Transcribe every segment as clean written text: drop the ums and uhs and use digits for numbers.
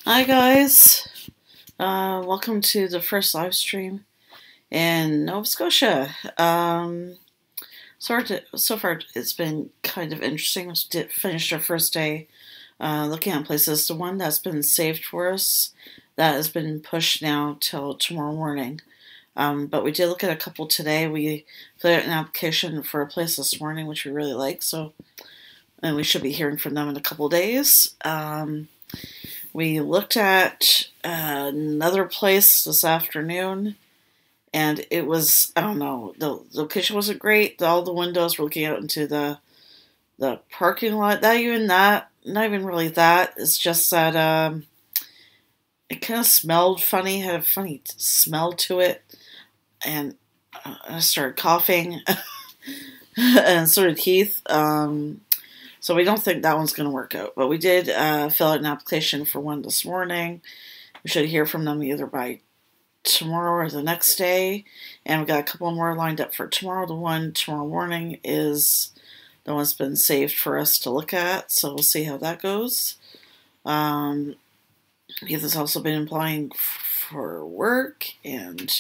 Hi guys, welcome to the first live stream in Nova Scotia. So far it's been kind of interesting. We finished our first day looking at places. The one that's been saved for us, that has been pushed now till tomorrow morning. But we did look at a couple today. We filled out an application for a place this morning, which we really like, and we should be hearing from them in a couple days. We looked at another place this afternoon, and it was, I don't know, the location wasn't great. All the windows were looking out into the parking lot. Not even really that. It's just that it kind of smelled funny, had a funny smell to it, and I started coughing, and so did Keith. So we don't think that one's going to work out. But we did fill out an application for one this morning. We should hear from them either by tomorrow or the next day. And we got a couple more lined up for tomorrow. The one tomorrow morning is the one that's been saved for us to look at. So we'll see how that goes. Keith has also been applying for work. And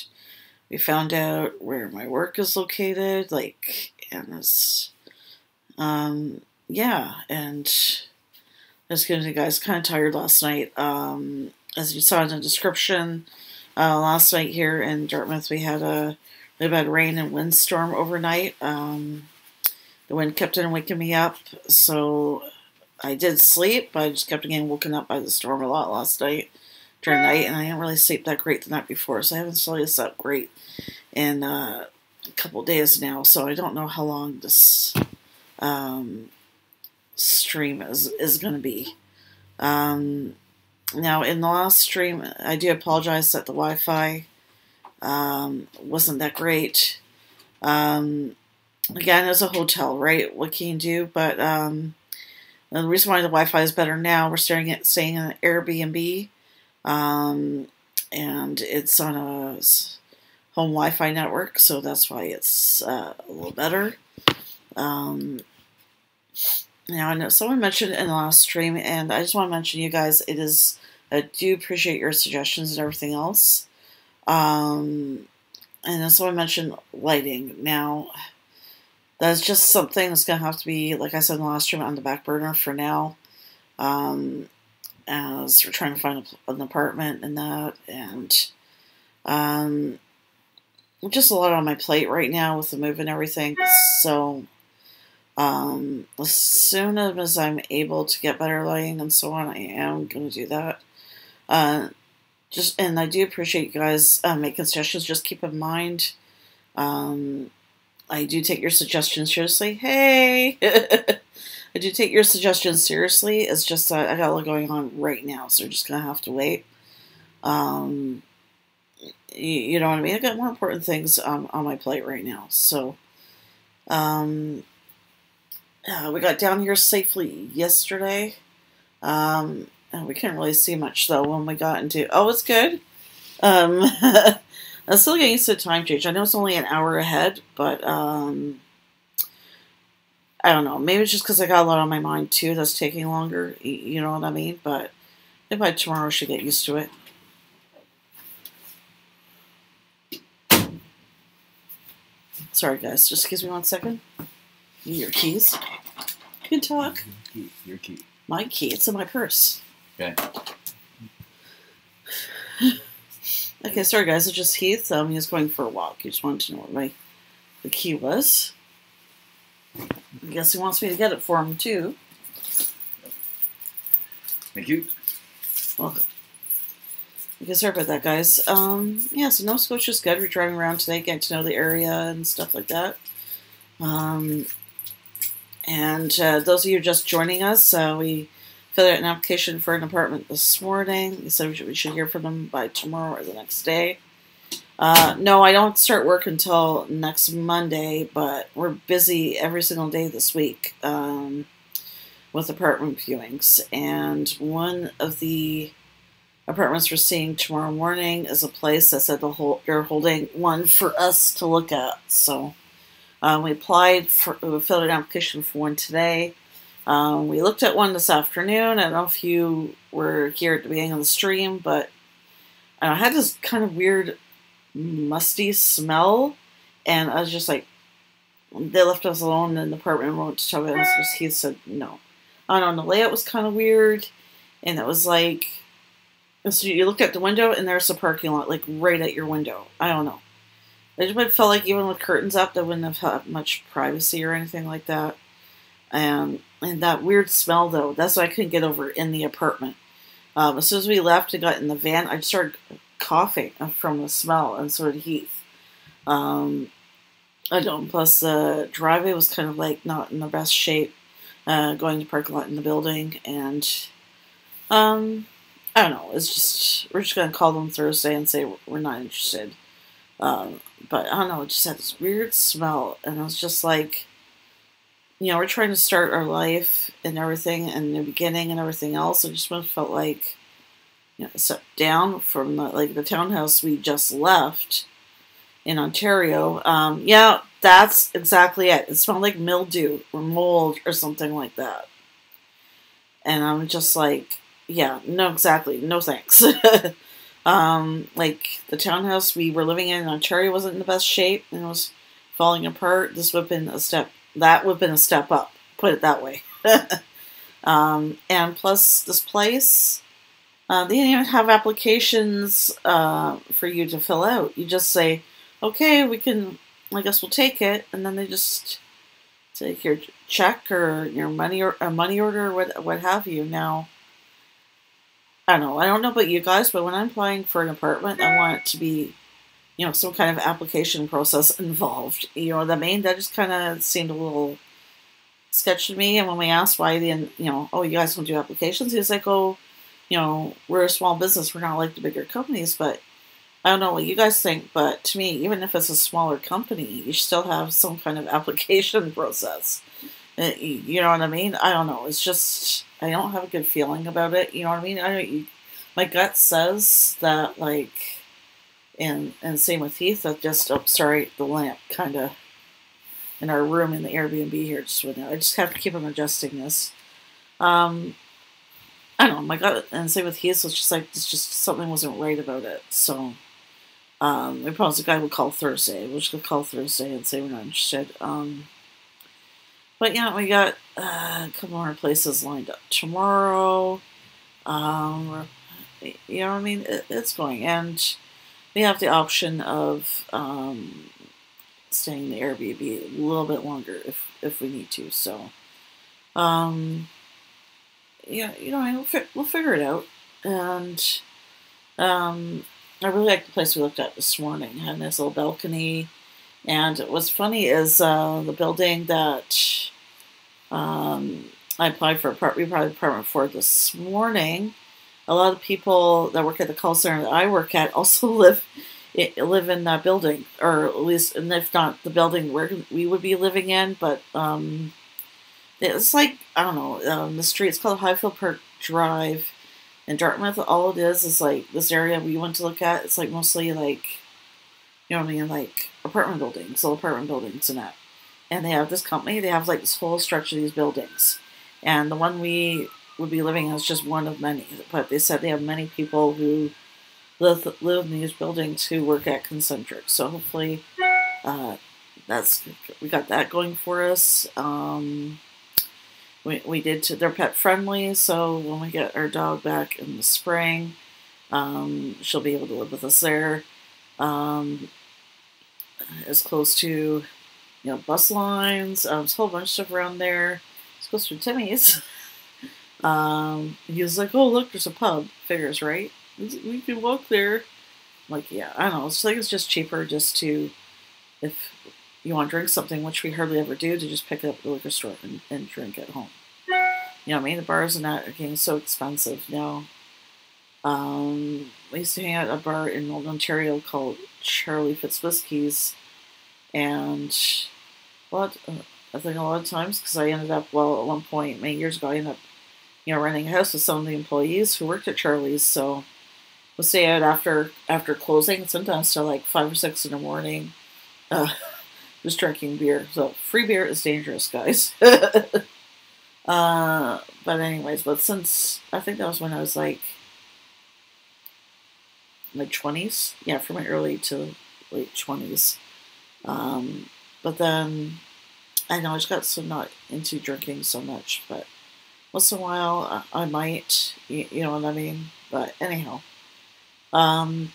we found out where my work is located. And it's... yeah, and just giving you guys kind of tired last night. As you saw in the description, last night here in Dartmouth we had a really bad rain and windstorm overnight. The wind kept on waking me up, so I did sleep, but I just kept getting woken up by the storm a lot last night during the night, and I didn't really sleep that great the night before, so I haven't really slept great in a couple of days now, so I don't know how long this stream is going to be. Now, in the last stream, I do apologize that the Wi-Fi wasn't that great. Again, it's a hotel, right? What can you do? But the reason why the Wi-Fi is better now, we're staying in an Airbnb, and it's on a home Wi-Fi network, so that's why it's a little better. Now, I know someone mentioned in the last stream, and I just want to mention you guys, I do appreciate your suggestions and everything else. And then someone mentioned lighting. Now, that's just something that's going to have to be, like I said in the last stream, on the back burner for now. As we're trying to find an apartment and that, and just a lot on my plate right now with the move and everything, so... as soon as I'm able to get better lighting and so on, I am going to do that. And I do appreciate you guys making suggestions. Just keep in mind, I do take your suggestions seriously. Hey! I do take your suggestions seriously. It's just that I got a lot going on right now, so we're just going to have to wait. You know what I mean? I got more important things on my plate right now, so... we got down here safely yesterday. And we couldn't really see much, though, when we got into... Oh, it's good. I'm still getting used to the time change. I know it's only an hour ahead, but, I don't know. Maybe it's just because I got a lot on my mind, too, that's taking longer. You know what I mean? But maybe by tomorrow I should get used to it. Sorry, guys. Just excuse me 1 second. Your keys. You can talk. Your key. My key. It's in my purse. Okay. Okay, sorry guys. It's just Heath. He's going for a walk. He just wanted to know what the key was. I guess he wants me to get it for him too. Thank you. Well, okay, sorry about that, guys. Yeah. So Nova Scotia's good. We're driving around today, getting to know the area and stuff like that. And those of you just joining us, we filled out an application for an apartment this morning. So we should hear from them by tomorrow or the next day. No, I don't start work until next Monday, but we're busy every single day this week with apartment viewings. And one of the apartments we're seeing tomorrow morning is a place that said they're holding one for us to look at. So... we filled an application for one today. We looked at one this afternoon. I don't know if you were here at the beginning of the stream, but I had this kind of weird musty smell, and I was just like, they left us alone in the apartment and went to tell me, he said no. I don't know, the layout was kind of weird, and it was like, so you look at the window and there's a parking lot, like right at your window. I don't know. It just felt like even with curtains up, they wouldn't have had much privacy or anything like that. And that weird smell, though, that's what I couldn't get over in the apartment. As soon as we left and got in the van, I just started coughing from the smell, and so did Heath. I don't. Plus, the driveway was kind of like not in the best shape, going to parking lot in the building, and I don't know. It's just, we're just gonna call them Thursday and say we're not interested. But I don't know. It just had this weird smell, and I was just like, we're trying to start our life and everything, and the beginning and everything else. I just felt like, step down from the townhouse we just left in Ontario. Yeah, that's exactly it. It smelled like mildew or mold or something like that. And I'm just like, yeah, no, exactly, no thanks. Like the townhouse we were living in Ontario wasn't in the best shape and it was falling apart. This would have been a step. That would have been a step up. Put it that way. And plus, this place, they didn't even have applications for you to fill out. You just say, okay, we can, I guess we'll take it, and then they just take your check or your money or a money order or what have you. Now, I don't know about you guys, but when I'm applying for an apartment, I want it to be, some kind of application process involved. You know what I mean? That just kind of seemed a little sketch to me. And when we asked why they didn't, oh, you guys don't do applications, he's like, oh, we're a small business. We're not like the bigger companies. But I don't know what you guys think, but to me, even if it's a smaller company, you still have some kind of application process. You know what I mean? I don't know. It's just, I don't have a good feeling about it. You know what I mean? My gut says that, like, and same with Heath, that just, oh, sorry, the lamp kind of in our room in the Airbnb here just went out. I just have to keep on adjusting this. I don't know, my gut, and same with Heath, was just like, it's just something wasn't right about it. So, we promised the guy would call Thursday. We're just going to call Thursday and say we're not interested. But yeah, we got a couple more places lined up tomorrow. You know what I mean? It's going. And we have the option of staying in the Airbnb a little bit longer if we need to. So, yeah, we'll figure it out. And I really like the place we looked at this morning. It had a nice little balcony. And what's funny is the building that I applied for apartment for this morning. A lot of people that work at the call center that I work at also live in that building, or at least, and if not the building where we would be living in, but it's like, I don't know, the street, it's called Highfield Park Drive in Dartmouth. All it is like this area we went to look at. It's like mostly like, you know what I mean, like apartment buildings, little apartment buildings and that. And they have this company, they have like this whole stretch of these buildings. And the one we would be living in is just one of many. But they said they have many people who live in these buildings who work at Concentric. So hopefully we got that going for us. We did, they're pet friendly, so when we get our dog back in the spring, she'll be able to live with us there. As close to, bus lines. There's a whole bunch of stuff around there. It's close to Timmy's. He was like, oh, look, there's a pub. Figures, right? We can walk there. I'm like, yeah, I don't know. It's just cheaper just to, if you want to drink something, which we hardly ever do, to just pick it up at the liquor store and drink at home. You know what I mean? The bars and that are getting so expensive now. We used to hang out at a bar in Old Ontario called Charlie Fitzwhiskey's, and I think a lot of times, because I ended up, at one point, many years ago, I ended up, renting a house with some of the employees who worked at Charlie's, so we'll stay out after closing, sometimes till like 5 or 6 in the morning, just drinking beer. So free beer is dangerous, guys. But anyways, but since I think that was when I was like my 20s, yeah, from my early to late 20s. Um, but then I know I just got so not into drinking so much, but once in a while I might, you know what I mean? But anyhow, um,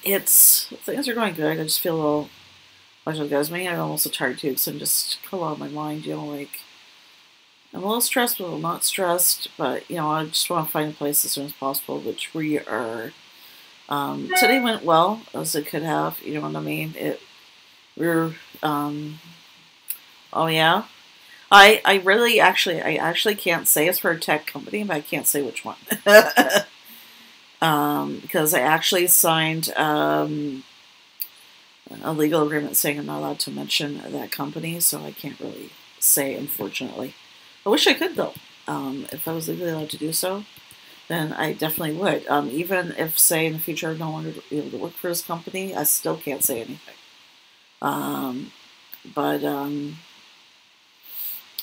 it's things are going good. I just feel a little, like I guys, maybe I'm almost tired too, because I'm just a lot on my mind, you know, like I'm a little stressed, but a little not stressed. But you know, I just want to find a place as soon as possible, which we are. Today went well as it could have, you know what I mean? We're oh yeah. I actually can't say it's for a tech company, but I can't say which one. Because I actually signed a legal agreement saying I'm not allowed to mention that company, so I can't really say, unfortunately. I wish I could, though. If I was legally allowed to do so, then I definitely would. Even if, say, in the future I'm no longer able to work for this company, I still can't say anything. But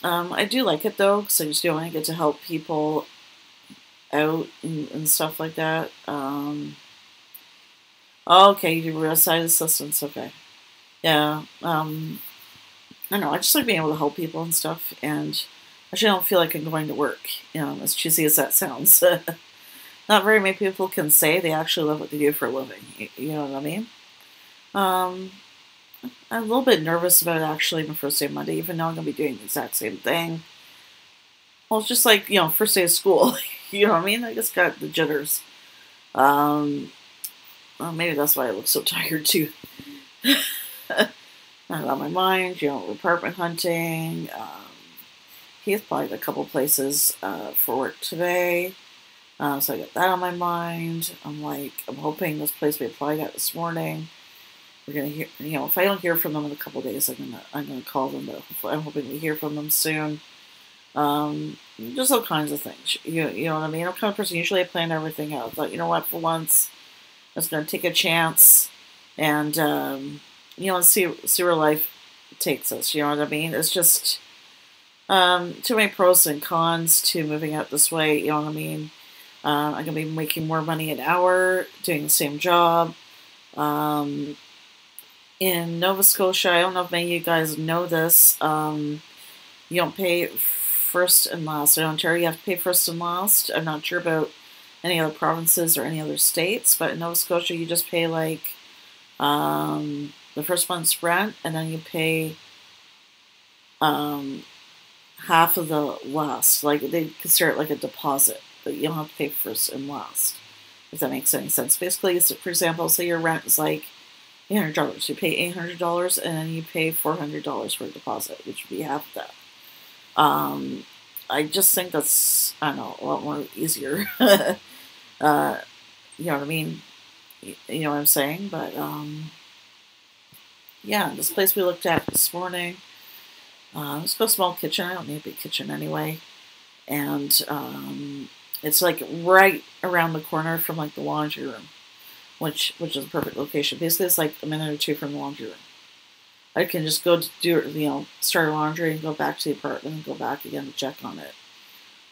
I do like it, though, because I just, you know, I get to help people out and stuff like that. Okay, you do roadside assistance, okay. Yeah, I don't know, I just like being able to help people and stuff, and actually I don't feel like I'm going to work, you know, as cheesy as that sounds. Not very many people can say they actually love what they do for a living, you know what I mean? Um, I'm a little bit nervous about actually my first day of Monday, even though I'm going to be doing the exact same thing. Well, it's just like, you know, first day of school, you know what I mean? I just got the jitters. Um, well, maybe that's why I look so tired too. Not on my mind, you know, apartment hunting. He applied a couple places for work today. So I got that on my mind. I'm hoping this place we applied at this morning, we're gonna hear. You know, if I don't hear from them in a couple days, I'm gonna call them. But I'm hoping we hear from them soon. Just all kinds of things. You know what I mean? I'm the kind of person usually I plan everything out. But you know what? For once, I was gonna take a chance, and you know, see where life takes us. You know what I mean? It's just too many pros and cons to moving out this way. You know what I mean? I'm gonna be making more money an hour doing the same job. Um, in Nova Scotia, I don't know if many of you guys know this. You don't pay first and last. In Ontario, you have to pay first and last. I'm not sure about any other provinces or any other states, but in Nova Scotia, you just pay like the first month's rent, and then you pay um, half of the last. Like they consider it like a deposit, but you don't have to pay first and last. If that makes any sense. Basically, so for example, say your rent is like $800. You pay $800, and then you pay $400 for a deposit, which would be half of that. I just think that's, I don't know, a lot more easier. You know what I mean? You know what I'm saying? But yeah, this place we looked at this morning. It's got a small kitchen. I don't need a big kitchen anyway. And it's like right around the corner from like the laundry room, which is a perfect location. Basically, it's like a minute or two from the laundry room. I can just go to do, you know, start laundry and go back to the apartment and go back again to check on it.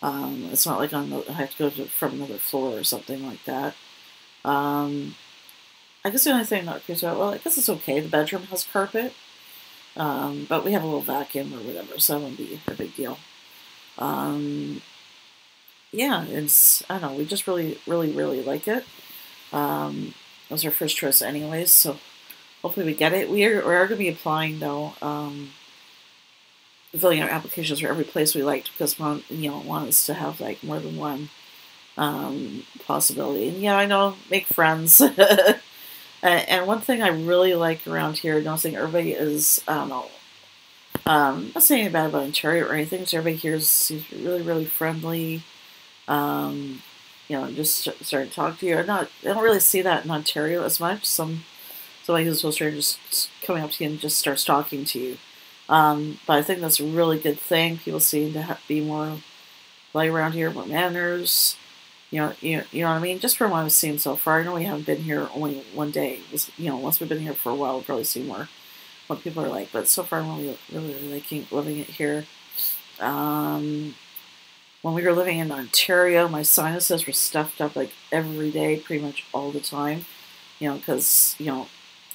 It's not like I have to go from another floor or something like that. I guess the only thing I'm not curious about, well, I guess it's okay. The bedroom has carpet, but we have a little vacuum or whatever, so that wouldn't be a big deal. Yeah, it's, I don't know, we just really, really, really like it. It was our first choice anyways, so hopefully we get it. We are going to be applying, though, filling out applications for every place we liked, because we want us to have, like, more than one possibility. And, yeah, I know, make friends. And one thing I really like around here, noticing everybody is, I don't know, not saying anything bad about Ontario or anything, so everybody here seems really, really friendly. You know, just start to talk to you. I don't really see that in Ontario as much. Somebody who's supposed to just coming up to you and just starts talking to you. But I think that's a really good thing. People seem to be more like around here, more manners. You know what I mean? Just from what I've seen so far, I know we haven't been here only one day. Once we've been here for a while, we'll probably see more what people are like. But so far, I'm really, really liking living it here. When we were living in Ontario, my sinuses were stuffed up like every day, pretty much all the time. Because the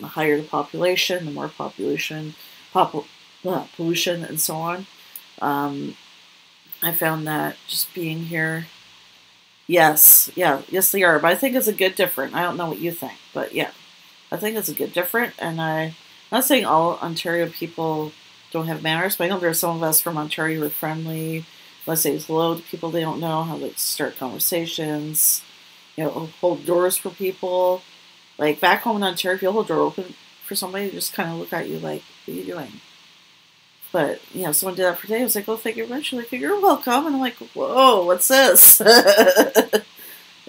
higher the population, the more pollution, and so on. I found that just being here. Yes, yes, they are. But I think it's a good different. I don't know what you think, but yeah, I think it's a good different. And I'm not saying all Ontario people don't have manners, but I know there are some of us from Ontario who are friendly. Let's say hello to people they don't know, how to start conversations, hold doors for people. Like back home in Ontario, if you hold the door open for somebody, they just kind of look at you like, what are you doing? But, someone did that for today. I was like, oh, thank you very much. Like, you're welcome. And I'm like, whoa, what's this?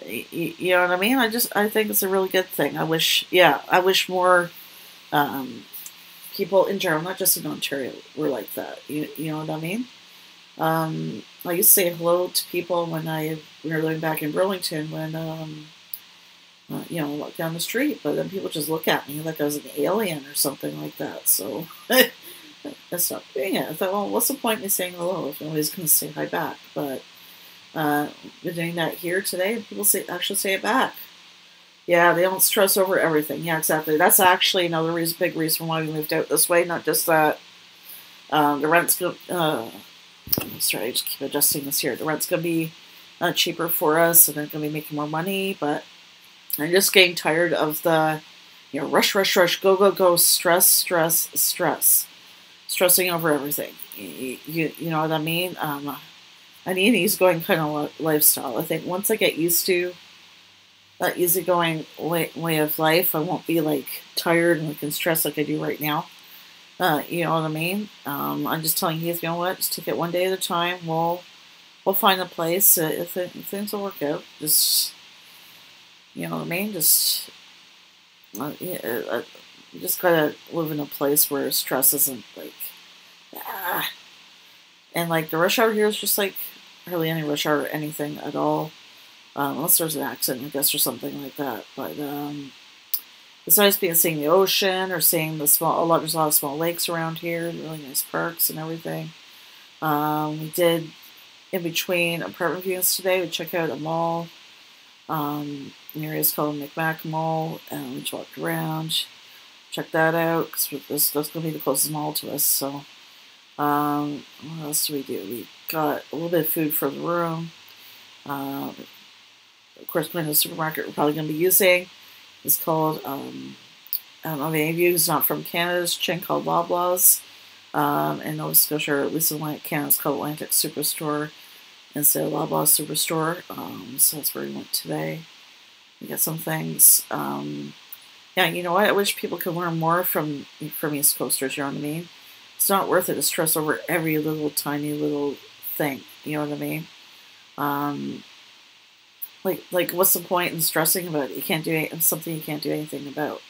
You know what I mean? I think it's a really good thing. I wish more people in general, not just in Ontario, were like that. You know what I mean? I used to say hello to people when we were living back in Burlington when, walk down the street, but then people just look at me like I was an alien or something like that. So I stopped doing it. I thought, well, what's the point in me saying hello if nobody's going to say hi back? But we're doing that here today, and people actually say it back. Yeah, they don't stress over everything. Yeah, exactly. That's actually another big reason why we moved out this way. Not just that the rent's going. Sorry, I just keep adjusting this here. The rent's going to be cheaper for us, and they're going to be making more money. But I'm just getting tired of the, rush, go, go, go, stress, stressing over everything. You know what I mean? I need an easygoing kind of lifestyle. I think once I get used to that easygoing way of life, I won't be like tired and stressed like I do right now. You know what I mean? I'm just telling you, what? Just take it one day at a time. We'll find a place. If things will work out, just you know what I mean. Just you just gotta live in a place where stress isn't like and like the rush hour here is just like hardly any rush hour or anything at all, unless there's an accident, I guess, or something like that. But it's nice seeing the ocean or seeing there's a lot of small lakes around here, really nice parks and everything. We did in between apartment viewings today. We checked out a mall. The area is called McMack Mall, and we just walked around, checked that out because that's going to be the closest mall to us. So, what else do? We got a little bit of food for the room. Of course, going to the supermarket we're probably going to be using is called, I don't know if any of you who's not from Canada, it's a chain called Loblaws. In Nova Scotia, or at least in Canada, it's called Atlantic Superstore instead of Loblaws Superstore. So that's where we went today. We got some things. Yeah, you know what? I wish people could learn more from East Coasters, you know what I mean? It's not worth it to stress over every little tiny little thing, you know what I mean? Like what's the point in stressing about it? You can't do something you can't do anything about.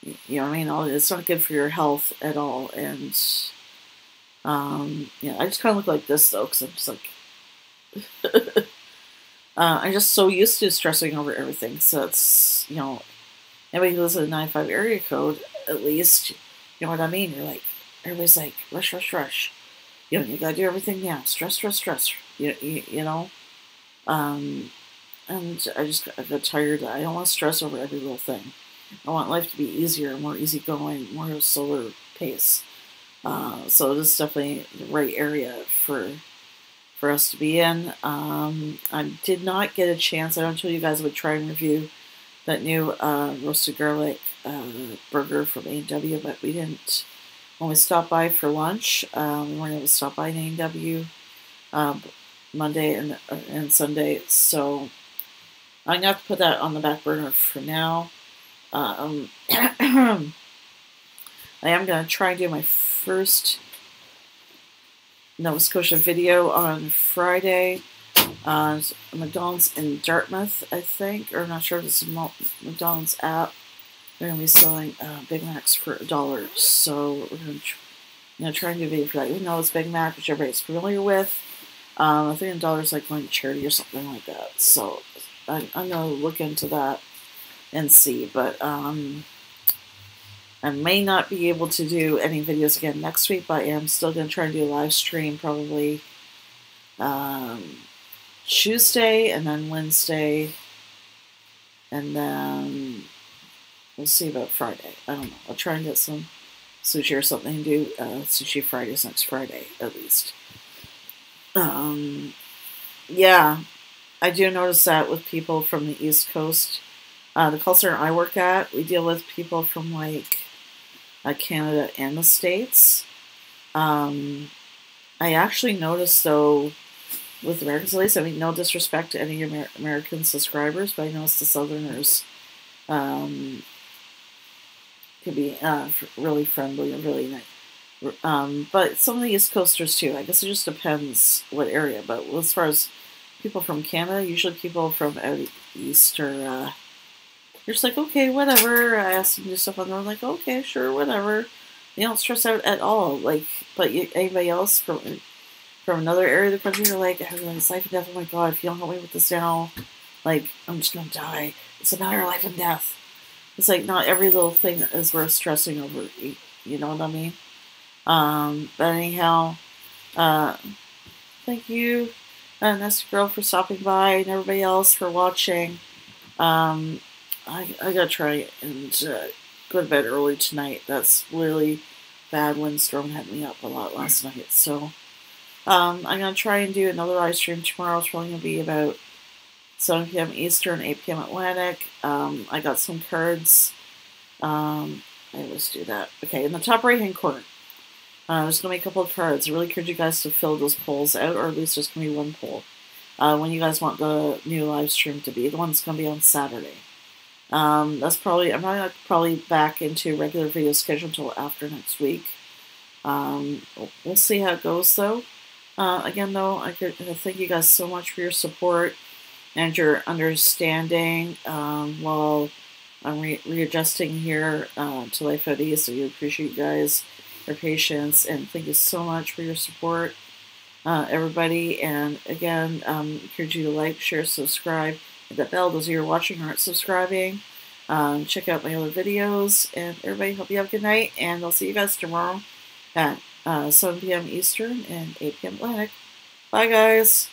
You know what I mean? It's not good for your health at all. And I just kind of look like this though, because I'm just like I'm just so used to stressing over everything. So it's anybody who lives in a 95 area code, at least, you know what I mean? You're like, everybody's like, rush. You gotta do everything now. Stress. You know? And I got tired. I don't want to stress over every little thing. I want life to be easier, more easygoing, more slower pace. So this is definitely the right area for us to be in. I did not get a chance. I don't tell you guys I would try and review that new roasted garlic burger from A&W, but we didn't. When we stopped by for lunch, we weren't able to stop by in A&W Monday and Sunday, so I'm going to have to put that on the back burner for now. I am going to try and do my first Nova Scotia video on Friday. McDonald's in Dartmouth, I think, or I'm not sure if it's a McDonald's app. They're going to be selling Big Macs for $1. So we're going to try and do a video for that. Even though it's Big Mac, which everybody's familiar with. I think $1 is like going to charity or something like that. So I'm going to look into that and see. But I I may not be able to do any videos again next week, but I am still going to try and do a live stream probably Tuesday and then Wednesday, and then we'll see about Friday. I don't know. I'll try and get some sushi or something and do sushi Fridays next Friday at least. Yeah, I do notice that with people from the East Coast. The call center I work at, we deal with people from like Canada and the States. I actually noticed though, with Americans at least, I mean, no disrespect to any American subscribers, but I noticed the Southerners can be really friendly and really nice. But some of the East Coasters too. I guess it just depends what area. But as far as people from Canada, usually people from out east are you're just like, okay, whatever. I asked them to do stuff and they're like, okay, sure, whatever. You don't stress out at all. Like, but anybody else from another area of the country, you're like, it's life and death. Oh my god, if you don't help me with this now, like, I'm just gonna die. It's a matter of life and death. It's like not every little thing is worth stressing over. You know what I mean? But anyhow, thank you, Nasty Girl, for stopping by, and everybody else for watching. I gotta try and go to bed early tonight. That's really bad. Windstorm had me up a lot last night. So I'm gonna try and do another live stream tomorrow. It's probably gonna be about 7 p.m. Eastern, 8 p.m. Atlantic. I got some cards. I always do that. Okay, in the top right hand corner, there's gonna be a couple of cards. I really encourage you guys to fill those polls out, or at least there's gonna be one poll. When you guys want the new live stream to be, the one that's gonna be on Saturday. That's probably, I'm not probably back into regular video schedule until after next week. We'll see how it goes though. Again though, I thank you guys so much for your support and your understanding while I'm readjusting here to life at ease. So we appreciate you guys, your patience, and thank you so much for your support, everybody. And again, encourage you to like, share, subscribe. Hit that bell, those of you who are watching aren't subscribing. Check out my other videos, and everybody, hope you have a good night, and I'll see you guys tomorrow at 7 p.m. Eastern and 8 p.m. Atlantic. Bye, guys.